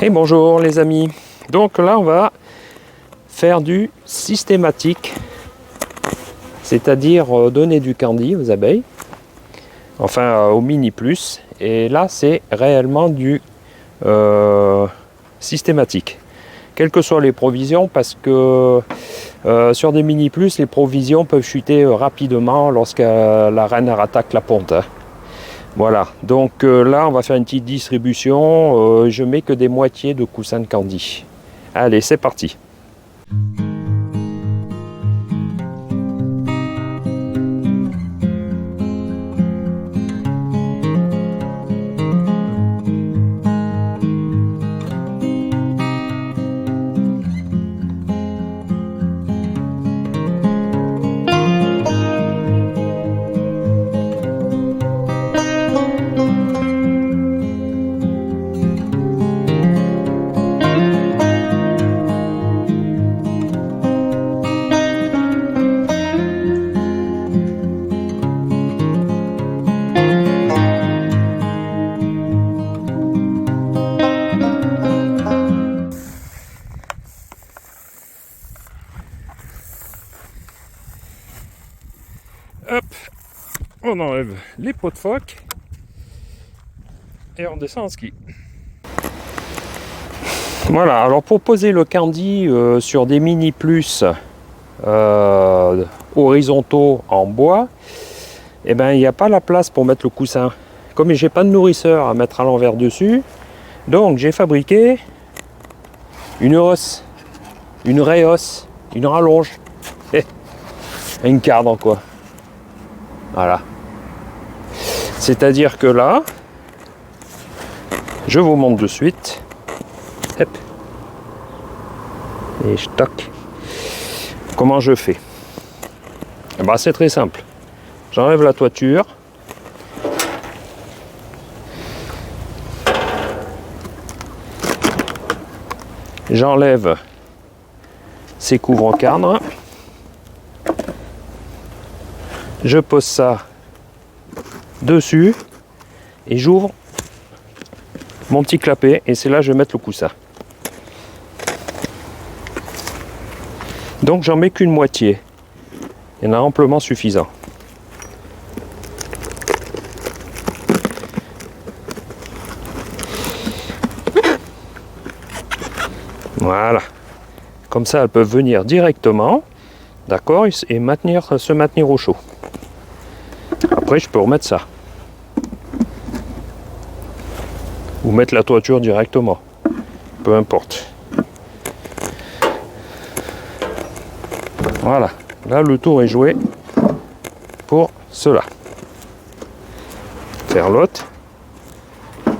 Et bonjour les amis. Donc là on va faire du systématique, c'est-à-dire donner du candy aux abeilles, enfin au mini plus, et là c'est réellement du systématique, quelles que soient les provisions, parce que sur des mini plus les provisions peuvent chuter rapidement lorsque la reine attaque la ponte, hein. Voilà, donc là on va faire une petite distribution, je mets que des moitiés de coussins de candy. Allez, c'est parti. Hop, on enlève les pots de phoque et on descend en ski. Voilà, alors pour poser le candy sur des mini plus horizontaux en bois, eh ben il n'y a pas la place pour mettre le coussin. Comme j'ai pas de nourrisseur à mettre à l'envers dessus, donc j'ai fabriqué une hausse, une réhausse, une rallonge, une cadre quoi. Voilà. C'est-à-dire que là, je vous montre de suite. Hop. Et je toque. Comment je fais? Eh ben, c'est très simple. J'enlève la toiture. J'enlève ces couvre-cadres. Je pose ça dessus et j'ouvre mon petit clapet et c'est là que je vais mettre le coussin. Donc j'en mets qu'une moitié. Il y en a amplement suffisant. Voilà. Comme ça, elles peuvent venir directement, d'accord, et se maintenir au chaud. Après, je peux remettre ça. Ou mettre la toiture directement. Peu importe. Voilà. Là, le tour est joué pour cela. Faire l'autre. Je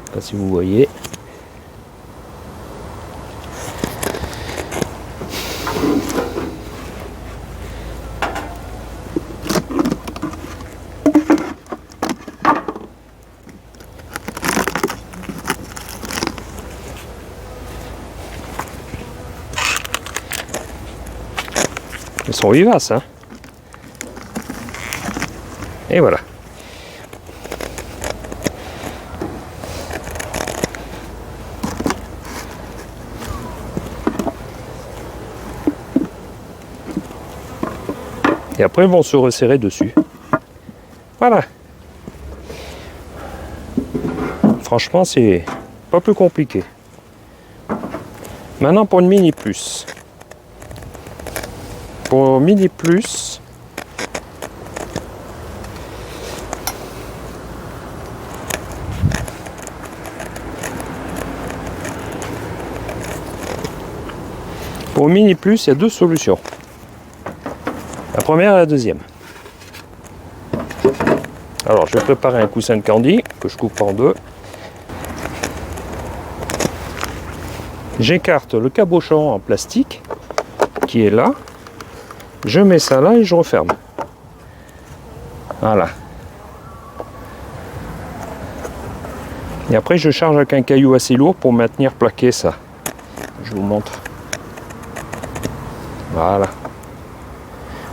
sais pas si vous voyez. Ils sont vivaces, hein. Et voilà. Et après, ils vont se resserrer dessus. Voilà. Franchement, c'est pas plus compliqué. Maintenant, pour une mini plus. Pour mini plus, il y a deux solutions. La première et la deuxième. Alors, je vais préparer un coussin de candy que je coupe en deux. J'écarte le cabochon en plastique qui est là. Je mets ça là et je referme. Voilà. Et après, je charge avec un caillou assez lourd pour maintenir plaqué ça. Je vous montre. Voilà.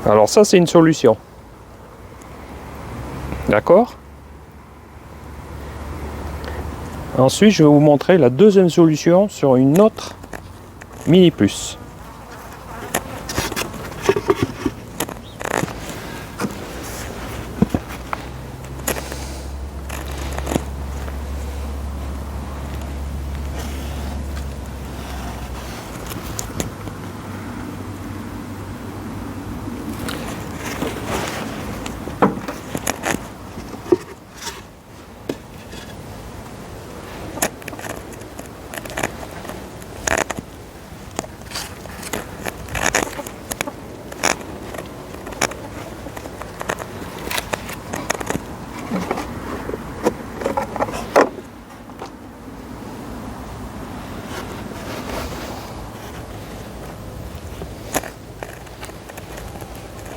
Alors ça, c'est une solution. D'accord? Ensuite, je vais vous montrer la deuxième solution sur une autre Mini Plus.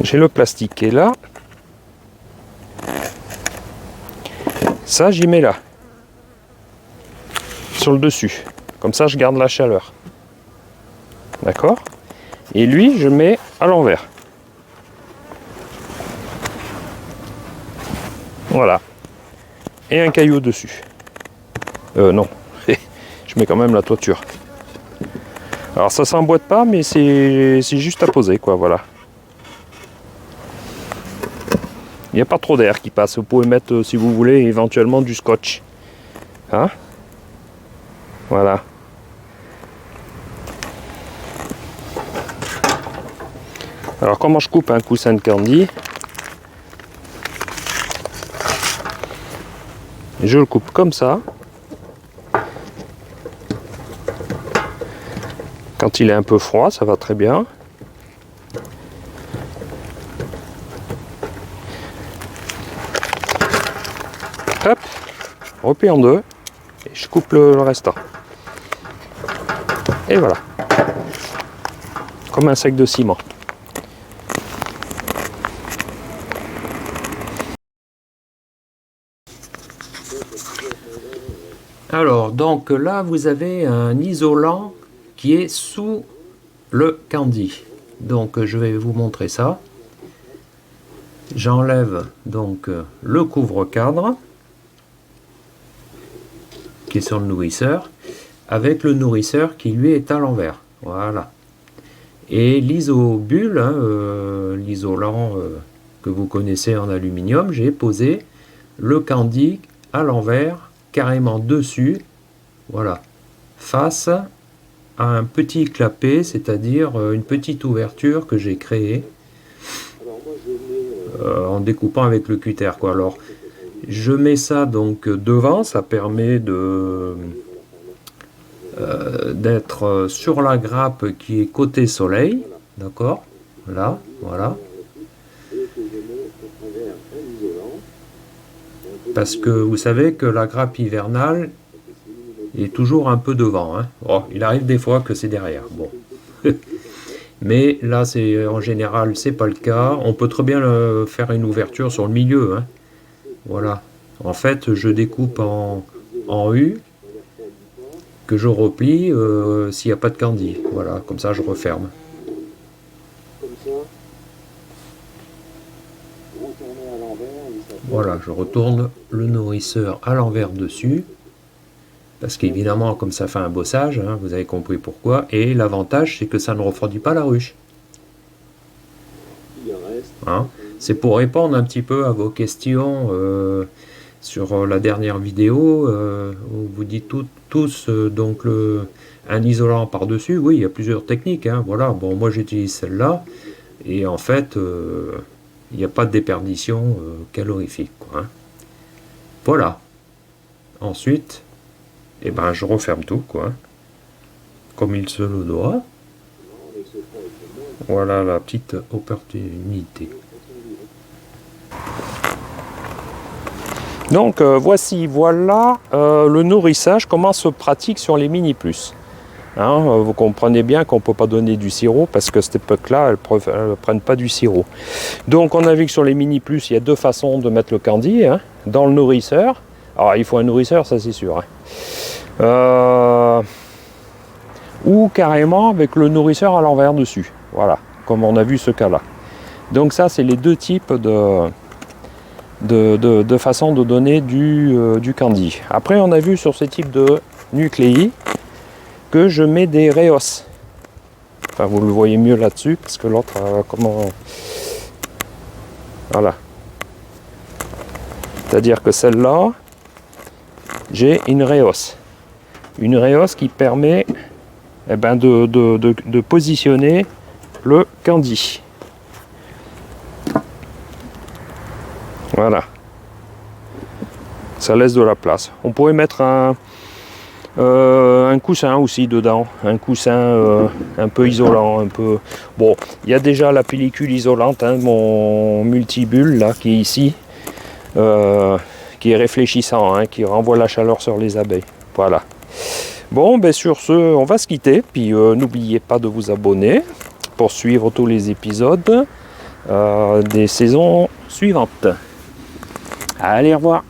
J'ai le plastique qui est là. Ça, j'y mets là. Sur le dessus. Comme ça, je garde la chaleur. D'accord? Et lui, je mets à l'envers. Voilà. Et un caillou dessus. Non. Je mets quand même la toiture. Alors ça s'emboîte pas, mais c'est juste à poser, quoi, voilà. Il n'y a pas trop d'air qui passe. Vous pouvez mettre, si vous voulez, éventuellement du scotch. Hein? Voilà. Alors comment je coupe un coussin de candy? Je le coupe comme ça. Quand il est un peu froid, ça va très bien. Hop, replie en deux et je coupe le restant. Et voilà. Comme un sac de ciment. Alors, donc là, vous avez un isolant qui est sous le candy. Donc, je vais vous montrer ça. J'enlève donc le couvre-cadre qui est sur le nourrisseur, avec le nourrisseur qui lui est à l'envers. Voilà. Et l'isobulle, hein, l'isolant que vous connaissez en aluminium, j'ai posé le candy à l'envers, carrément dessus, voilà, face à un petit clapet, c'est-à-dire une petite ouverture que j'ai créée en découpant avec le cutter, quoi. Alors, je mets ça donc devant, ça permet de d'être sur la grappe qui est côté soleil, d'accord, là, voilà. Parce que vous savez que la grappe hivernale est toujours un peu devant, hein. Oh, il arrive des fois que c'est derrière, bon. Mais là, c'est en général, c'est pas le cas. On peut très bien faire une ouverture sur le milieu, hein. Voilà. En fait, je découpe en U que je replie s'il n'y a pas de candy. Voilà, comme ça, je referme. Voilà, je retourne le nourrisseur à l'envers dessus. Parce qu'évidemment, comme ça fait un bossage, hein, vous avez compris pourquoi. Et l'avantage, c'est que ça ne refroidit pas la ruche. Hein, c'est pour répondre un petit peu à vos questions sur la dernière vidéo, où vous dites tous donc un isolant par-dessus. Oui, il y a plusieurs techniques. Hein, voilà, bon, moi j'utilise celle-là. Et en fait, il n'y a pas de déperdition calorifique, quoi, hein. Voilà. Ensuite, et ben je referme tout, quoi, comme il se le doit. Voilà la petite opportunité. Donc voici, voilà le nourrissage, comment se pratique sur les Mini Plus. Hein, vous comprenez bien qu'on ne peut pas donner du sirop parce que cette époque-là, elles ne prennent pas du sirop. Donc on a vu que sur les Mini Plus, il y a deux façons de mettre le candy, hein, dans le nourrisseur. Alors il faut un nourrisseur, ça c'est sûr, hein. Ou carrément avec le nourrisseur à l'envers dessus, voilà, comme on a vu ce cas là. Donc ça c'est les deux types de façon de donner du candy. Après, on a vu sur ce type de nucléi que je mets des Rhéos. Enfin, vous le voyez mieux là-dessus, parce que l'autre, comment... Voilà. C'est-à-dire que celle-là, j'ai une Rhéos. Une Rhéos qui permet de positionner le candy. Voilà. Ça laisse de la place. On pourrait mettre un coussin aussi dedans. Un coussin un peu isolant. Un peu... Bon, il y a déjà la pellicule isolante, hein, mon multibulle là, qui est ici. Qui est réfléchissant, hein, qui renvoie la chaleur sur les abeilles. Voilà. Bon, ben sur ce, on va se quitter. Puis n'oubliez pas de vous abonner pour suivre tous les épisodes des saisons suivantes. Allez, au revoir.